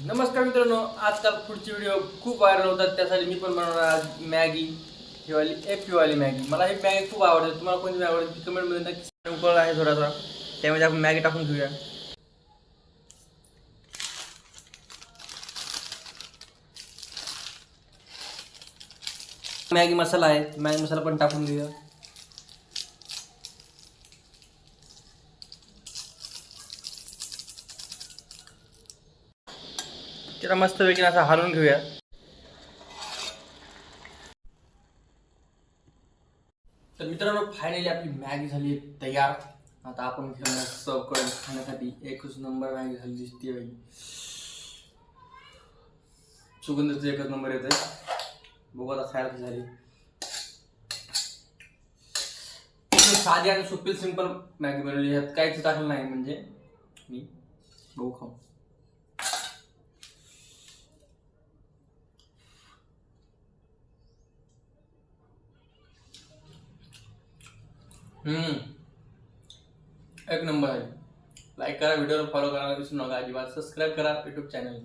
नमस्कार मित्रांनो, आजकाल फूडचे व्हिडिओ खूप व्हायरल होतात. त्यासाठी मी पण बनवणार आज मॅगी. ही वाली एपी वाली मॅगी. मला ही मॅगी खूप आवडते. तुम्हाला कोणती मॅगी आवडते कमेंटमध्ये नक्की सांगा. उकळला आहे थोडासा, त्यामध्ये आपण मॅगी टाकून घेऊया. मॅगी मसाला आहे, मॅगी मसाला पण टाकून घेऊया. त्याला मस्तपैकी असं हलवून घेऊया. तर मित्रांनो, फायनली आपली मॅगी झाली आहे तयार. आता आपण घेऊया सर्व करून खाण्यासाठी. एकच नंबर मॅगी झाली दिसते बाई. सुगंधच एकच नंबर येत आहे. बघू आता खायला कशी झाली. साधी आणि सोपी सिंपल मॅगी बनवली. ह्यात काहीच टाकलं नाही, म्हणजे मी बघू खाऊ. एक नंबर आहे. लाईक करा, व्हिडिओला फॉलो करा विसरू नका अजिबात. सबस्क्राईब करा यूट्यूब चॅनल.